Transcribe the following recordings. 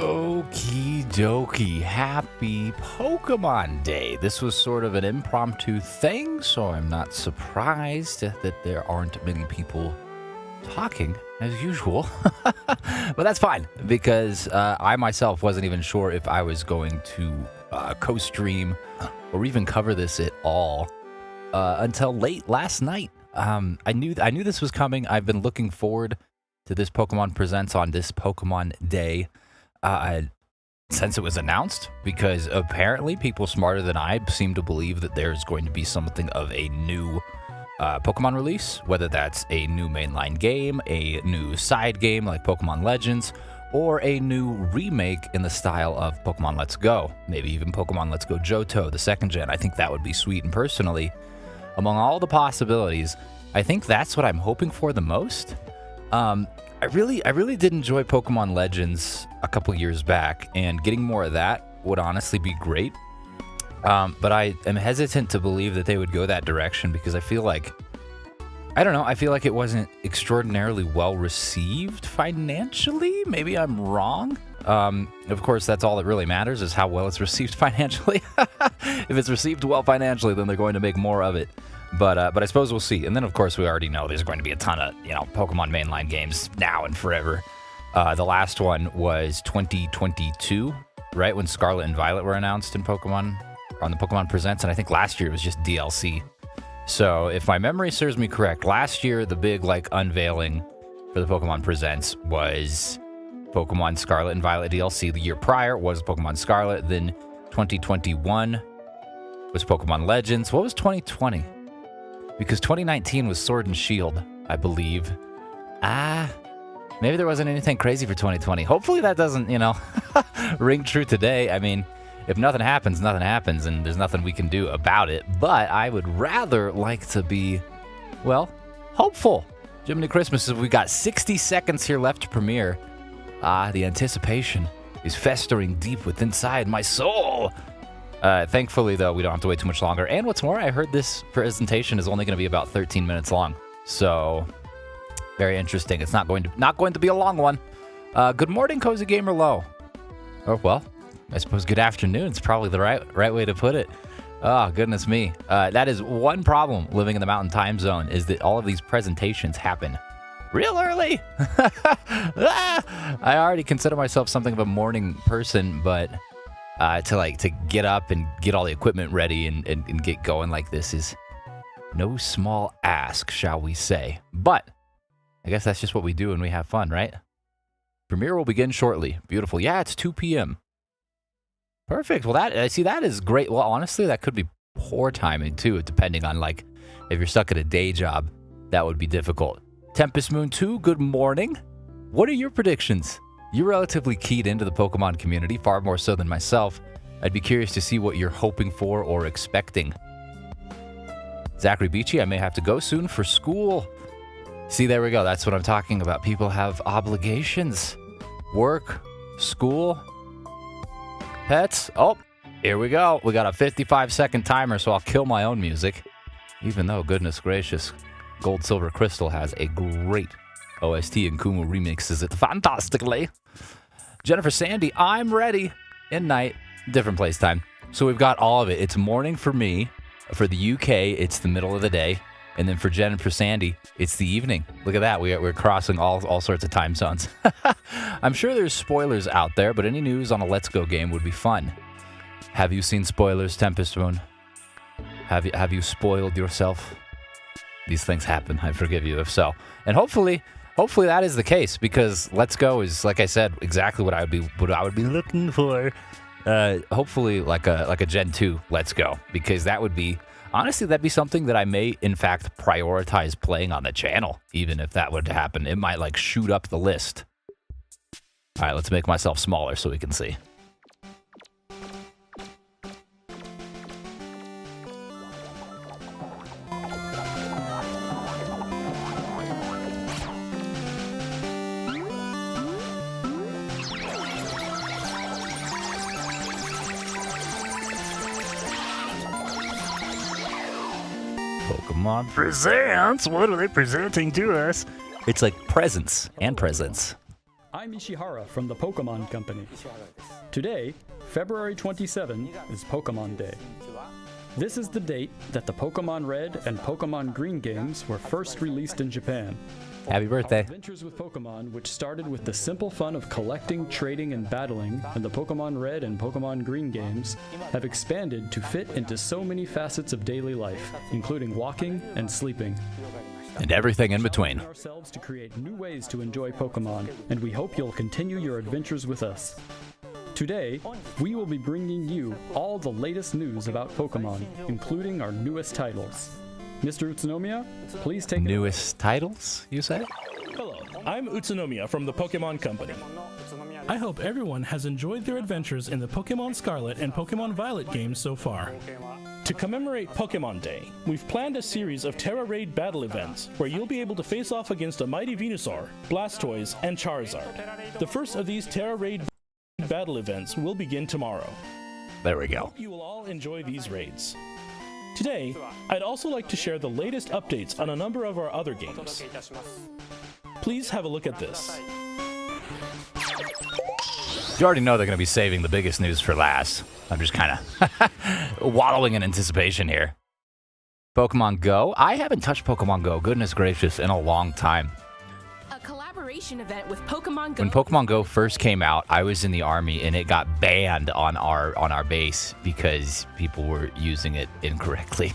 Okie dokie. Happy Pokemon Day. This was sort of an impromptu thing, so I'm not surprised that there aren't many people talking as usual. But that's fine, because I myself wasn't even sure if I was going to co-stream or even cover this at all until late last night. I knew this was coming. I've been looking forward to this Pokemon Presents on this Pokemon Day since it was announced, because apparently people smarter than I seem to believe that there's going to be something of a new Pokemon release, whether that's a new mainline game, a new side game like Pokemon Legends, or a new remake in the style of Pokemon Let's Go. Maybe even Pokemon Let's Go Johto, the second gen. I think that would be sweet, and personally, among all the possibilities, I think that's what I'm hoping for the most. I really did enjoy Pokemon Legends a couple years back, and getting more of that would honestly be great. But I am hesitant to believe that they would go that direction, because I feel like, I don't know, I feel like it wasn't extraordinarily well received financially. Maybe I'm wrong. Of course, that's all that really matters, is how well it's received financially. If it's received well financially, then they're going to make more of it. But I suppose we'll see. And then, of course, we already know there's going to be a ton of, Pokemon mainline games now and forever. The last one was 2022, right, when Scarlet and Violet were announced in Pokemon, on the Pokemon Presents, and I think last year it was just DLC. So if my memory serves me correct, last year the big unveiling for the Pokemon Presents was Pokemon Scarlet and Violet DLC. The year prior was Pokemon Scarlet. Then 2021 was Pokemon Legends. What was 2020? Because 2019 was Sword and Shield, I believe. Maybe there wasn't anything crazy for 2020. Hopefully that doesn't, ring true today. I mean, if nothing happens, and there's nothing we can do about it. But I would rather like to be, hopeful. Jiminy Christmas, we got 60 seconds here left to premiere. The anticipation is festering deep within inside my soul. Thankfully, though, we don't have to wait too much longer. And what's more, I heard this presentation is only going to be about 13 minutes long. So, very interesting. It's not going to be a long one. Good morning, Cozy Gamer Low. Or, well, I suppose good afternoon is probably the right way to put it. Oh, goodness me. That is one problem living in the Mountain Time Zone, is that all of these presentations happen real early. I already consider myself something of a morning person, but to get up and get all the equipment ready and get going like this is no small ask, shall we say. But I guess that's just what we do when we have fun, right? Premiere will begin shortly. Beautiful. Yeah, it's 2 p.m. Perfect. Well, that is great. Well, honestly, that could be poor timing too, depending on if you're stuck at a day job, that would be difficult. Tempest Moon 2, good morning. What are your predictions? You're relatively keyed into the Pokemon community, far more so than myself. I'd be curious to see what you're hoping for or expecting. Zachary Beachy, I may have to go soon for school. See, there we go. That's what I'm talking about. People have obligations. Work, school, pets. Oh, here we go. We got a 55-second timer, so I'll kill my own music. Even though, goodness gracious, Gold Silver Crystal has a great OST, and Kumu remixes it fantastically. Jennifer Sandy, I'm ready. In night, different place time. So we've got all of it. It's morning for me. For the UK, it's the middle of the day. And then for Jennifer Sandy, it's the evening. Look at that. We're crossing all sorts of time zones. I'm sure there's spoilers out there, but any news on a Let's Go game would be fun. Have you seen spoilers, Tempest Moon? Have you spoiled yourself? These things happen. I forgive you if so. And hopefully that is the case, because Let's Go is, like I said, exactly what I would be looking for. Hopefully like a Gen 2 Let's Go, because that'd be something that I may in fact prioritize playing on the channel, even if that would happen. It might shoot up the list. All right, let's make myself smaller so we can see. Pokemon Presents? What are they presenting to us? It's like presents and presents. I'm Ishihara from the Pokémon Company. Today, February 27, is Pokémon Day. This is the date that the Pokémon Red and Pokémon Green games were first released in Japan. Happy birthday. Our adventures with Pokémon, which started with the simple fun of collecting, trading, and battling in the Pokémon Red and Pokémon Green games, have expanded to fit into so many facets of daily life, including walking and sleeping. And everything in between. We ourselves to create new ways to enjoy Pokémon, and we hope you'll continue your adventures with us. Today, we will be bringing you all the latest news about Pokémon, including our newest titles. Mr. Utsunomiya, please take Newest titles, you say? Hello, I'm Utsunomiya from the Pokémon Company. I hope everyone has enjoyed their adventures in the Pokémon Scarlet and Pokémon Violet games so far. To commemorate Pokémon Day, we've planned a series of Terra Raid battle events where you'll be able to face off against a mighty Venusaur, Blastoise, and Charizard. The first of these Terra Raid battle events will begin tomorrow. There we I go. hope you will all enjoy these raids. Today, I'd also like to share the latest updates on a number of our other games. Please have a look at this. You already know they're going to be saving the biggest news for last. I'm just kind of waddling in anticipation here. Pokemon Go. I haven't touched Pokemon Go, goodness gracious, in a long time. A collaboration event with Pokemon Go. When Pokemon Go first came out, I was in the army and it got banned on our base because people were using it incorrectly.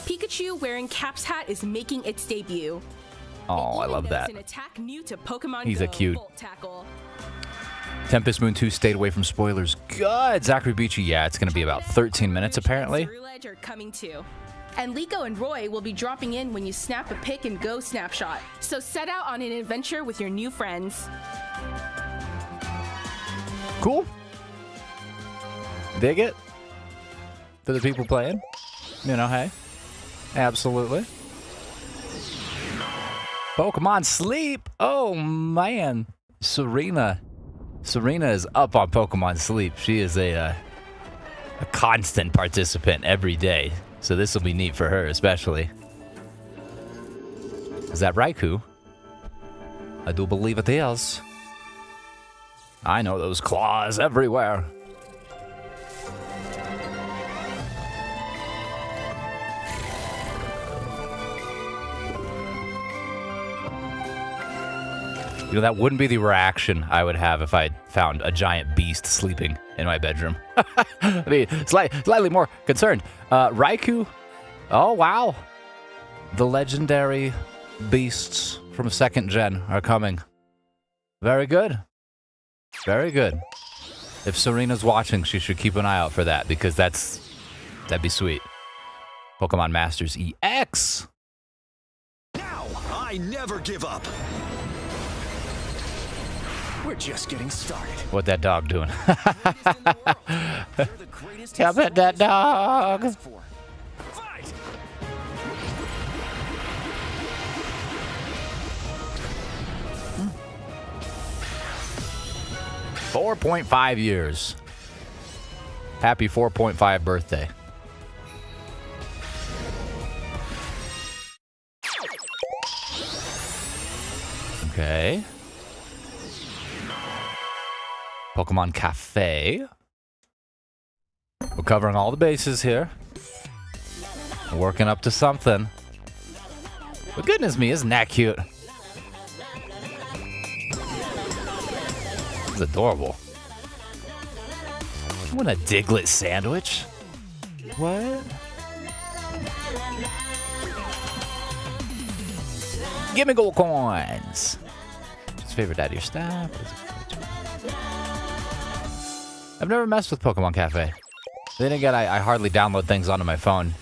Pikachu wearing Cap's hat is making its debut. Oh, I Even love knows that. An attack new to Pokemon He's Go, a cute. Volt Tackle. Tempest Moon 2 stayed away from spoilers. Good. Zachary Beachy, yeah, it's going to be about 13 minutes apparently. Ceruledge are coming too. And Liko and Roy will be dropping in when you snap a pic and go snapshot. So set out on an adventure with your new friends. Cool. Dig it. For the people playing. You know, hey. Absolutely. Pokemon Sleep. Oh, man. Serena is up on Pokemon Sleep. She is a constant participant every day. So this will be neat for her, especially. Is that Raikou? I do believe it is. I know those claws everywhere. You know, that wouldn't be the reaction I would have if I found a giant beast sleeping in my bedroom. I mean, slightly more concerned. Raikou. Oh, wow. The legendary beasts from 2nd Gen are coming. Very good. Very good. If Serena's watching, she should keep an eye out for that because that'd be sweet. Pokemon Masters EX. Now, I never give up. We're just getting started. What that dog doing? Yeah, I bet that dog. Fight! 4.5 years. Happy 4.5 birthday. Okay. Pokemon Cafe. We're covering all the bases here. Working up to something. But goodness me, isn't that cute? It's adorable. I want a Diglett sandwich. What? Give me gold coins. Just favorite out of your staff. I've never messed with Pokemon Cafe. Then again, I hardly download things onto my phone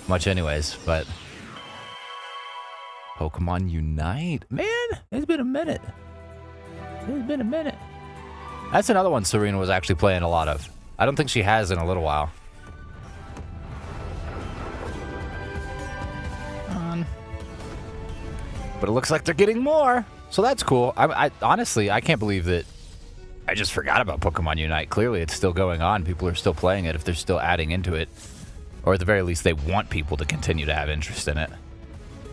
much anyways, but Pokemon Unite. Man, it's been a minute. It's been a minute. That's another one Serena was actually playing a lot of. I don't think she has in a little while. But it looks like they're getting more, so that's cool. I honestly, I can't believe that I just forgot about Pokemon Unite. Clearly, it's still going on. People are still playing it if they're still adding into it. Or at the very least, they want people to continue to have interest in it.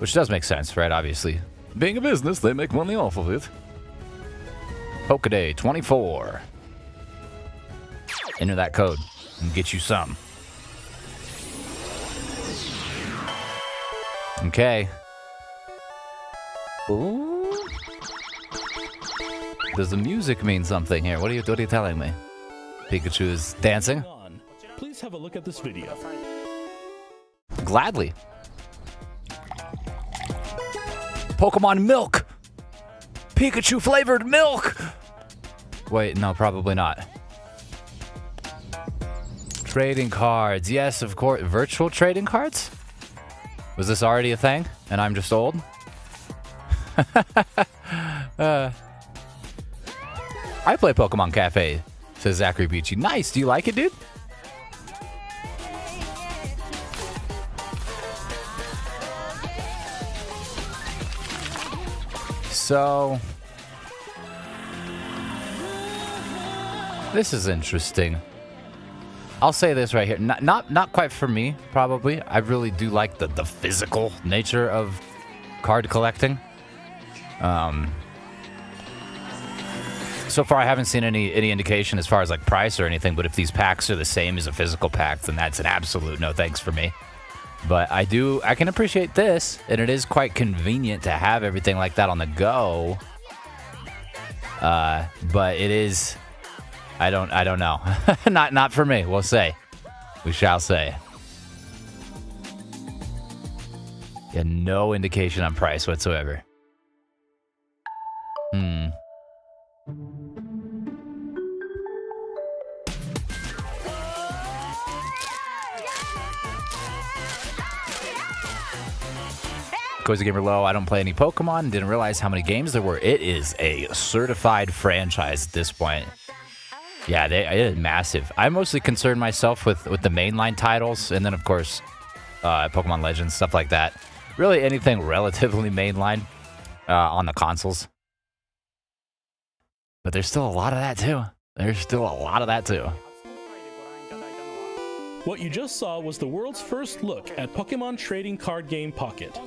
Which does make sense, right? Obviously. Being a business, they make money off of it. Pokeday 24. Enter that code and get you some. Okay. Ooh. Does the music mean something here? What are you telling me? Pikachu is dancing? Please have a look at this video. Gladly. Pokemon milk! Pikachu flavored milk! Wait, no, probably not. Trading cards. Yes, of course. Virtual trading cards? Was this already a thing? And I'm just old? I play Pokemon Cafe, says Zachary Beachy. Nice. Do you like it, dude? So, this is interesting. I'll say this right here. Not quite for me, probably. I really do like the physical nature of card collecting. So far, I haven't seen any indication as far as like price or anything, but if these packs are the same as a physical pack, then that's an absolute no thanks for me. But I can appreciate this, and it is quite convenient to have everything like that on the go. But it is, I don't know. not for me, we'll say. We shall say. Yeah, no indication on price whatsoever. Cozy Gamer Low, I don't play any Pokemon. Didn't realize how many games there were. It is a certified franchise at this point. Yeah, it is massive. I mostly concern myself with the mainline titles, and then, of course, Pokemon Legends, stuff like that. Really anything relatively mainline on the consoles. But there's still a lot of that, too. What you just saw was the world's first look at Pokemon trading card game Pocket.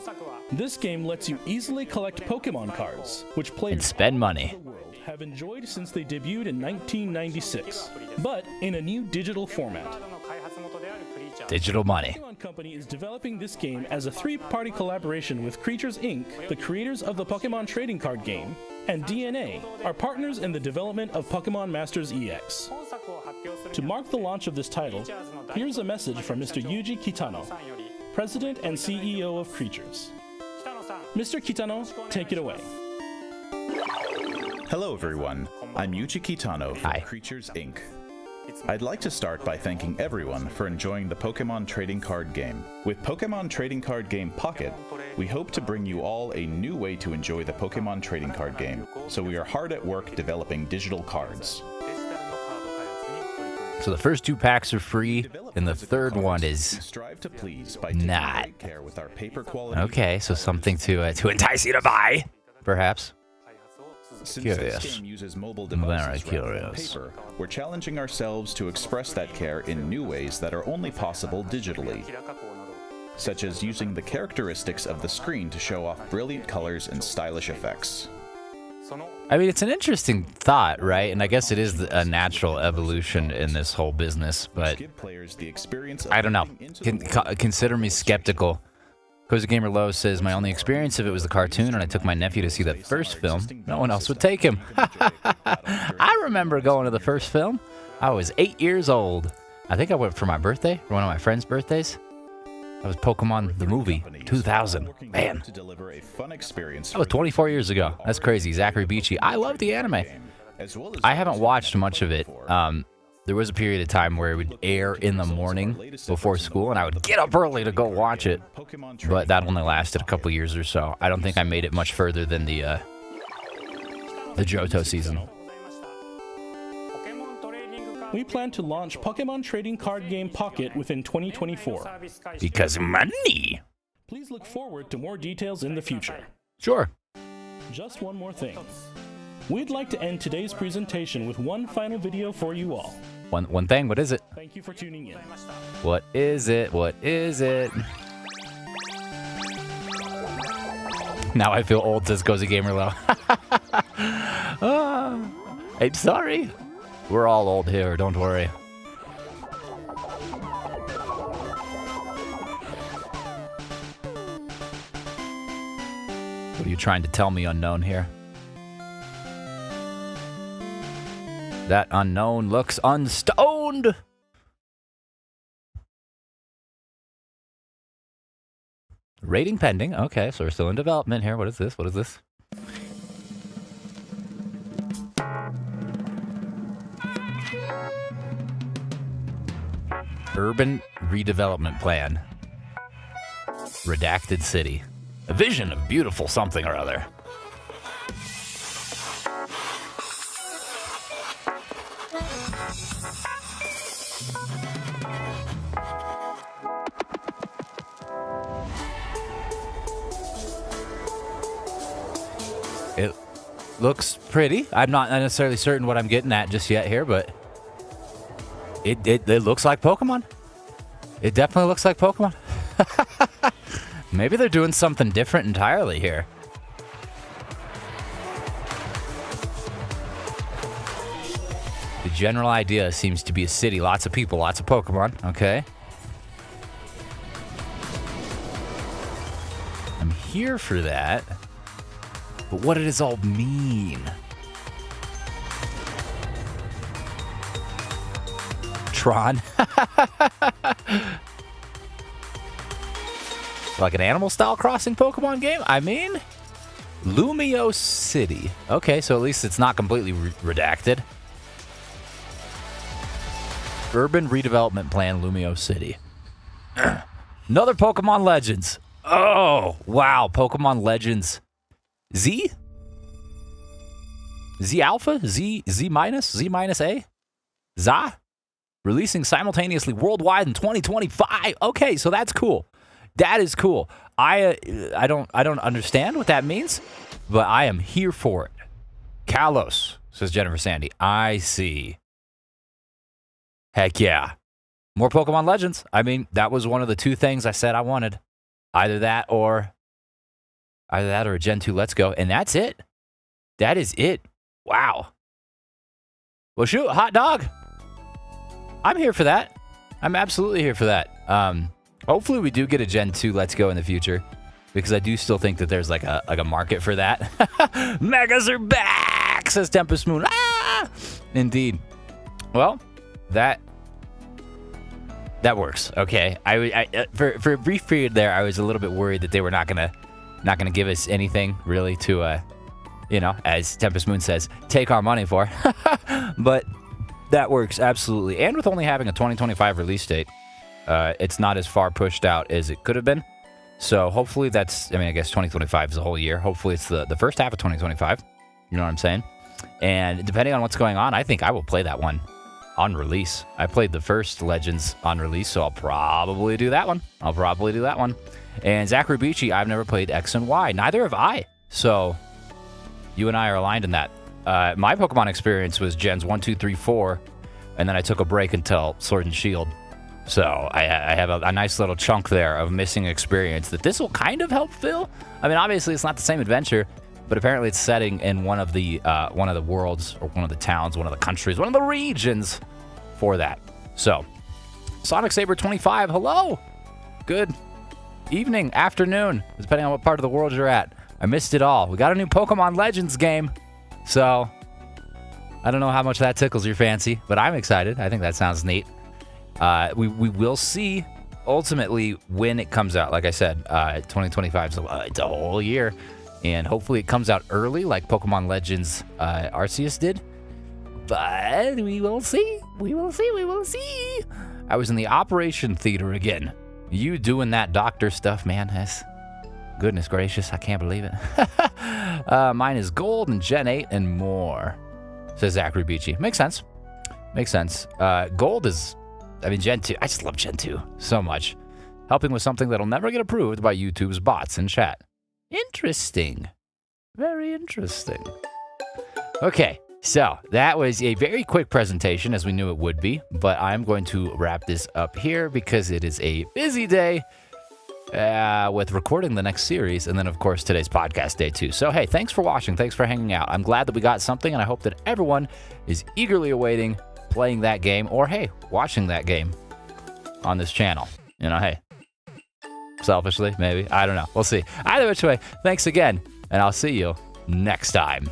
This game lets you easily collect Pokemon cards, which players and spend money around the world have enjoyed since they debuted in 1996, but in a new digital format. Digital money. Pokemon Company is developing this game as a three-party collaboration with Creatures Inc., the creators of the Pokemon trading card game, and DNA, our partners in the development of Pokemon Masters EX. To mark the launch of this title, here's a message from Mr. Yuji Kitano, President and CEO of Creatures. Mr. Kitano, take it away. Hello everyone, I'm Yuji Kitano from Creatures Inc. I'd like to start by thanking everyone for enjoying the Pokemon trading card game. With Pokemon trading card game Pocket, we hope to bring you all a new way to enjoy the Pokemon trading card game, so we are hard at work developing digital cards. So the first two packs are free, and the third one is not. Okay, so something to entice you to buy, perhaps. Since this game uses mobile devices rather than paper, we're challenging ourselves to express that care in new ways that are only possible digitally, such as using the characteristics of the screen to show off brilliant colors and stylish effects. I mean, it's an interesting thought, right? And I guess it is a natural evolution in this whole business, but I don't know. Consider me skeptical. Cozy Gamer Low says, my only experience of it was the cartoon, and I took my nephew to see that first film. No one else would take him. I remember going to the first film. I was 8 years old. I think I went for my birthday, or one of my friends' birthdays. That was Pokemon the movie, 2000. Man. That was 24 years ago. That's crazy. Zachary Beachy. I love the anime. I haven't watched much of it. There was a period of time where it would air in the morning before school, and I would get up early to go watch it. But that only lasted a couple years or so. I don't think I made it much further than the Johto season. We plan to launch Pokemon trading card game Pocket within 2024. Because money! Please look forward to more details in the future. Sure. Just one more thing. We'd like to end today's presentation with one final video for you all. One thing, what is it? Thank you for tuning in. What is it? What is it? Now I feel old, says Cozy Gamer Low. I'm sorry. We're all old here, don't worry. What are you trying to tell me, unknown, here? That unknown looks unstoned! Rating pending. Okay, so we're still in development here. What is this? What is this? Urban redevelopment plan. Redacted city. A vision of beautiful something or other. It looks pretty. I'm not necessarily certain what I'm getting at just yet here, but it looks like Pokemon. It definitely looks like Pokemon. Maybe they're doing something different entirely here. The general idea seems to be a city, lots of people, lots of Pokemon. Okay. I'm here for that. But what does it all mean? Tron. Like an animal-style crossing Pokemon game? I mean, Lumio City. Okay, so at least it's not completely redacted. Urban redevelopment plan, Lumio City. Another Pokemon Legends. Oh, wow. Pokemon Legends. Z? Z Alpha? Z minus? Z minus A? ZA? Releasing simultaneously worldwide in 2025. Okay, so that's cool. That is cool. I don't understand what that means, but I am here for it. Kalos, says Jennifer Sandy. I see. Heck yeah. More Pokemon Legends. I mean, that was one of the two things I said I wanted. Either that or a Gen 2 Let's Go. And that's it. That is it. Wow. Well, shoot, hot dog. I'm here for that. I'm absolutely here for that. Hopefully we do get a Gen 2 Let's Go in the future, because I do still think that there's like a market for that. Megas are back, says Tempest Moon. Ah! Indeed. Well, that works. Okay. I for a brief period there, I was a little bit worried that they were not gonna give us anything really to as Tempest Moon says, take our money for. But that works absolutely. And with only having a 2025 release date, it's not as far pushed out as it could have been. So hopefully that's, I guess 2025 is a whole year. Hopefully it's the first half of 2025. You know what I'm saying? And depending on what's going on, I think I will play that one on release. I played the first Legends on release, so I'll probably do that one. And Zachary Beachy, I've never played X and Y. Neither have I. So you and I are aligned in that. My Pokemon experience was Gens 1, 2, 3, 4, and then I took a break until Sword and Shield. So I have a nice little chunk there of missing experience that this will kind of help fill. Obviously it's not the same adventure, but apparently it's setting in one of the worlds, or one of the towns, one of the countries, one of the regions for that. So, Sonic Saber 25, hello! Good evening, afternoon, depending on what part of the world you're at. I missed it all. We got a new Pokemon Legends game. So, I don't know how much that tickles your fancy, but I'm excited. I think that sounds neat. We will see ultimately when it comes out. Like I said, 2025 is it's a whole year, and hopefully it comes out early like Pokemon Legends Arceus did. But we will see. We will see. I was in the operation theater again. You doing that doctor stuff, man. Goodness gracious, I can't believe it. Mine is gold and Gen 8 and more, says Zachary Beachy. Makes sense. Gold is, Gen 2. I just love Gen 2 so much. Helping with something that'll never get approved by YouTube's bots in chat. Interesting. Very interesting. Okay, so that was a very quick presentation, as we knew it would be, but I'm going to wrap this up here because it is a busy day. with recording the next series, and then, of course, today's podcast day, too. So, hey, thanks for watching. Thanks for hanging out. I'm glad that we got something, and I hope that everyone is eagerly awaiting playing that game or, hey, watching that game on this channel. You know, hey, selfishly, maybe. I don't know. We'll see. Either which way, thanks again, and I'll see you next time.